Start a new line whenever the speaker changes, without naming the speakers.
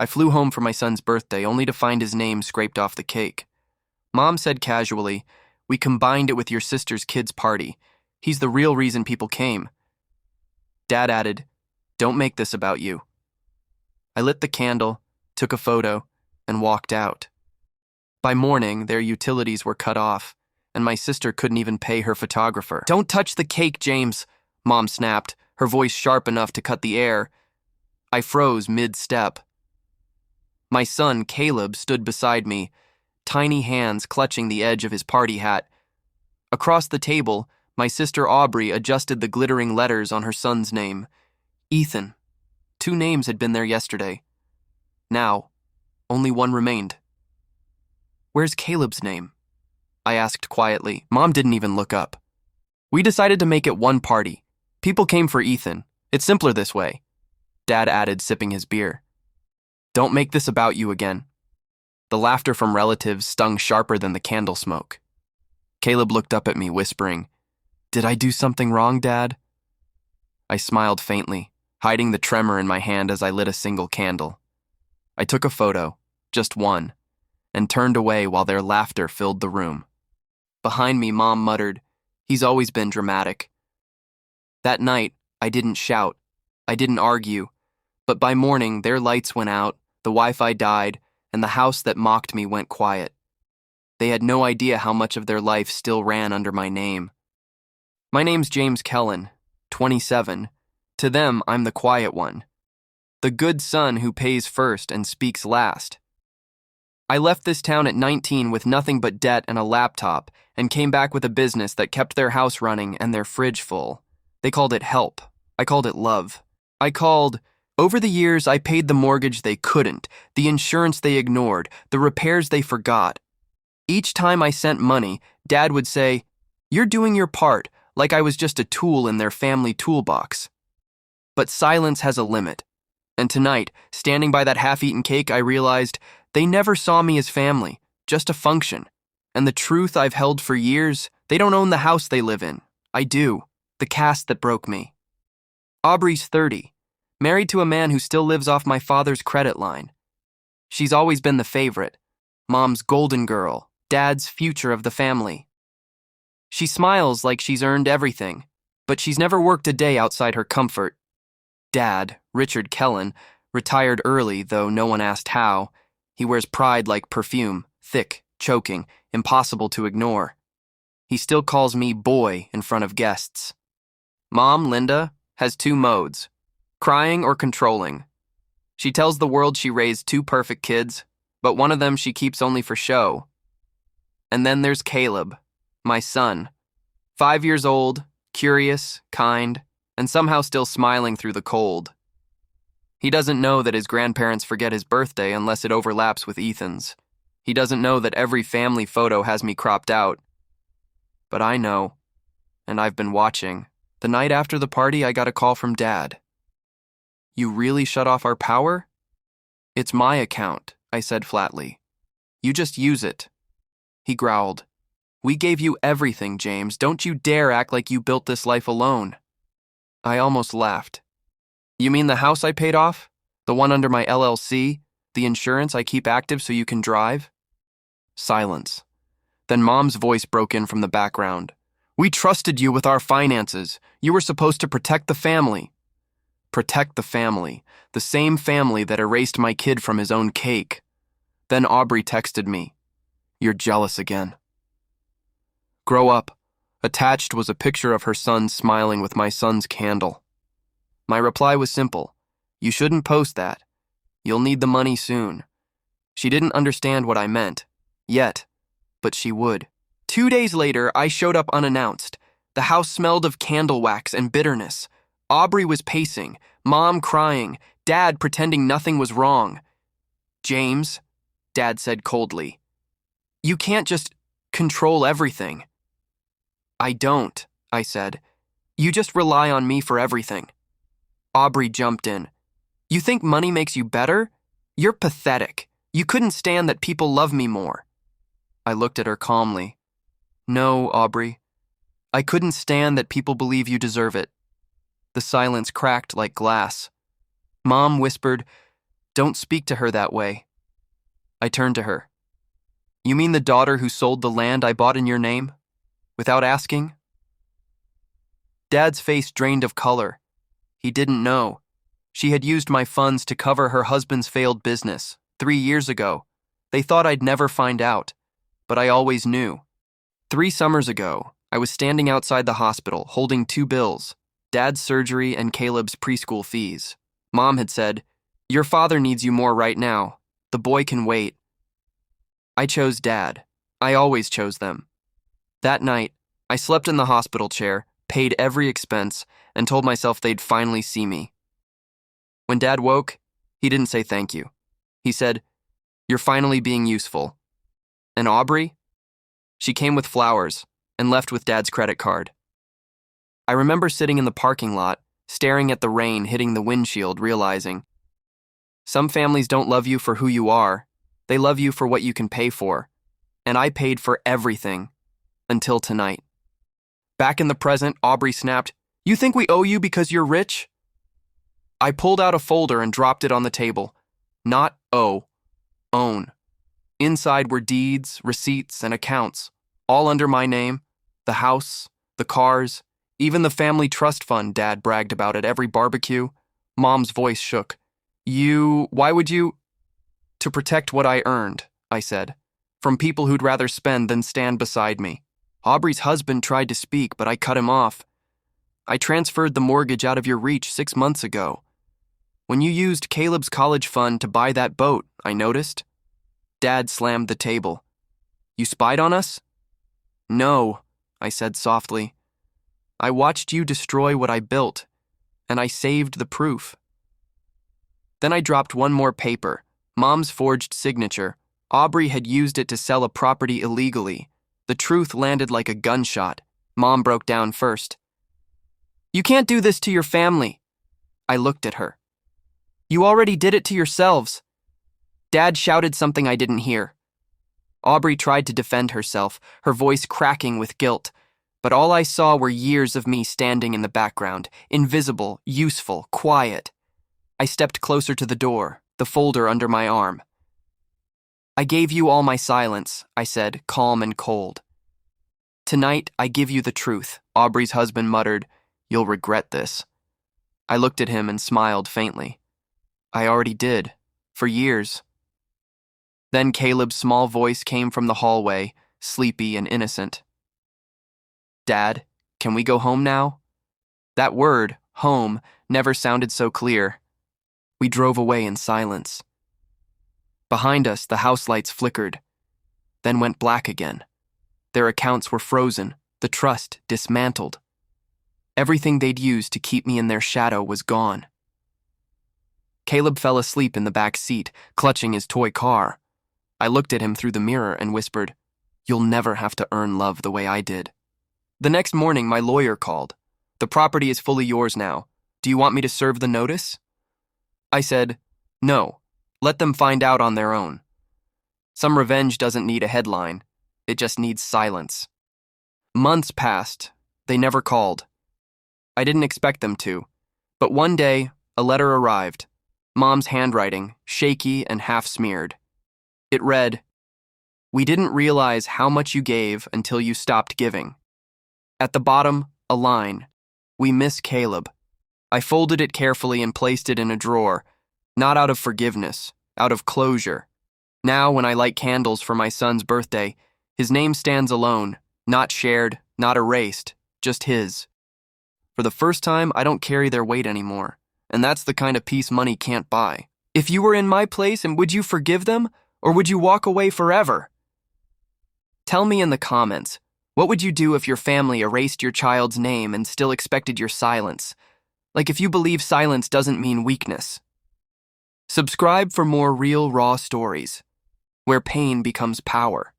I flew home for my son's birthday only to find his name scraped off the cake. Mom said casually, "We combined it with your sister's kid's party. He's the real reason people came." Dad added, "Don't make this about you." I lit the candle, took a photo, and walked out. By morning, their utilities were cut off, and my sister couldn't even pay her photographer. "Don't touch the cake, James," Mom snapped, her voice sharp enough to cut the air. I froze mid-step. My son, Caleb, stood beside me, tiny hands clutching the edge of his party hat. Across the table, my sister Aubrey adjusted the glittering letters on her son's name. Ethan. 2 names had been there yesterday. Now, only one remained. "Where's Caleb's name?" I asked quietly. Mom didn't even look up. "We decided to make it one party. People came for Ethan. It's simpler this way," Dad added, sipping his beer. "Don't make this about you again." The laughter from relatives stung sharper than the candle smoke. Caleb looked up at me, whispering, "Did I do something wrong, Dad?" I smiled faintly, hiding the tremor in my hand as I lit a single candle. I took a photo, just one, and turned away while their laughter filled the room. Behind me, Mom muttered, "He's always been dramatic." That night, I didn't shout. I didn't argue. But by morning, their lights went out, the Wi-Fi died, and the house that mocked me went quiet. They had no idea how much of their life still ran under my name. My name's James Kellen, 27. To them, I'm the quiet one. The good son who pays first and speaks last. I left this town at 19 with nothing but debt and a laptop, and came back with a business that kept their house running and their fridge full. They called it help. I called it love. Over the years, I paid the mortgage they couldn't, the insurance they ignored, the repairs they forgot. Each time I sent money, Dad would say, "You're doing your part," like I was just a tool in their family toolbox. But silence has a limit. And tonight, standing by that half-eaten cake, I realized they never saw me as family, just a function. And the truth I've held for years, they don't own the house they live in. I do. The cast that broke me. Aubrey's 30. Married to a man who still lives off my father's credit line. She's always been the favorite, Mom's golden girl, Dad's future of the family. She smiles like she's earned everything, but she's never worked a day outside her comfort. Dad, Richard Kellen, retired early, though no one asked how. He wears pride like perfume, thick, choking, impossible to ignore. He still calls me boy in front of guests. Mom, Linda, has 2 modes. Crying or controlling. She tells the world she raised 2 perfect kids, but one of them she keeps only for show. And then there's Caleb, my son. 5 years old, curious, kind, and somehow still smiling through the cold. He doesn't know that his grandparents forget his birthday unless it overlaps with Ethan's. He doesn't know that every family photo has me cropped out. But I know, and I've been watching. The night after the party, I got a call from Dad. "You really shut off our power?" "It's my account," I said flatly. "You just use it." He growled. "We gave you everything, James. Don't you dare act like you built this life alone." I almost laughed. "You mean the house I paid off? The one under my LLC? The insurance I keep active so you can drive?" Silence. Then Mom's voice broke in from the background. "We trusted you with our finances. You were supposed to protect the family." Protect the family, the same family that erased my kid from his own cake. Then Aubrey texted me, "You're jealous again." Grow up. Attached was a picture of her son smiling with my son's candle. My reply was simple. "You shouldn't post that. You'll need the money soon." She didn't understand what I meant, yet, but she would. 2 days later, I showed up unannounced. The house smelled of candle wax and bitterness. Aubrey was pacing, Mom crying, Dad pretending nothing was wrong. "James," Dad said coldly, "you can't just control everything." "I don't," I said. "You just rely on me for everything." Aubrey jumped in. "You think money makes you better? You're pathetic. You couldn't stand that people love me more." I looked at her calmly. "No, Aubrey. I couldn't stand that people believe you deserve it." The silence cracked like glass. Mom whispered, Don't speak to her that way. I turned to her. You mean the daughter who sold the land I bought in your name? Without asking? Dad's face drained of color. He didn't know. She had used my funds to cover her husband's failed business 3 years ago. They thought I'd never find out, but I always knew. 3 summers ago, I was standing outside the hospital holding 2 bills, Dad's surgery and Caleb's preschool fees. Mom had said, "Your father needs you more right now. The boy can wait." I chose Dad. I always chose them. That night, I slept in the hospital chair, paid every expense, and told myself they'd finally see me. When Dad woke, he didn't say thank you. He said, "You're finally being useful." And Aubrey? She came with flowers and left with Dad's credit card. I remember sitting in the parking lot, staring at the rain hitting the windshield, realizing, some families don't love you for who you are. They love you for what you can pay for. And I paid for everything. Until tonight. Back in the present, Aubrey snapped, "You think we owe you because you're rich?" I pulled out a folder and dropped it on the table. Not owe, own. Inside were deeds, receipts, and accounts, all under my name, the house, the cars, even the family trust fund Dad bragged about at every barbecue. Mom's voice shook. Why would you? To protect what I earned, I said, from people who'd rather spend than stand beside me. Aubrey's husband tried to speak, but I cut him off. I transferred the mortgage out of your reach 6 months ago. When you used Caleb's college fund to buy that boat, I noticed. Dad slammed the table. You spied on us? No, I said softly. I watched you destroy what I built, and I saved the proof. Then I dropped one more paper, Mom's forged signature. Aubrey had used it to sell a property illegally. The truth landed like a gunshot. Mom broke down first. You can't do this to your family. I looked at her. You already did it to yourselves. Dad shouted something I didn't hear. Aubrey tried to defend herself, her voice cracking with guilt, but all I saw were years of me standing in the background, invisible, useful, quiet. I stepped closer to the door, the folder under my arm. I gave you all my silence, I said, calm and cold. Tonight, I give you the truth, Aubrey's husband muttered. You'll regret this. I looked at him and smiled faintly. I already did, for years. Then Caleb's small voice came from the hallway, sleepy and innocent. Dad, can we go home now? That word, home, never sounded so clear. We drove away in silence. Behind us, the house lights flickered, then went black again. Their accounts were frozen, the trust dismantled. Everything they'd used to keep me in their shadow was gone. Caleb fell asleep in the back seat, clutching his toy car. I looked at him through the mirror and whispered, You'll never have to earn love the way I did. The next morning, my lawyer called. The property is fully yours now. Do you want me to serve the notice? I said, No. Let them find out on their own. Some revenge doesn't need a headline. It just needs silence. Months passed. They never called. I didn't expect them to. But one day, a letter arrived. Mom's handwriting, shaky and half-smeared. It read, We didn't realize how much you gave until you stopped giving. At the bottom, a line, We miss Caleb. I folded it carefully and placed it in a drawer, not out of forgiveness, out of closure. Now, when I light candles for my son's birthday, his name stands alone, not shared, not erased, just his. For the first time, I don't carry their weight anymore, and that's the kind of peace money can't buy. If you were in my place, and would you forgive them, or would you walk away forever? Tell me in the comments, what would you do if your family erased your child's name and still expected your silence? Like if you believe silence doesn't mean weakness. Subscribe for more real, raw stories, where pain becomes power.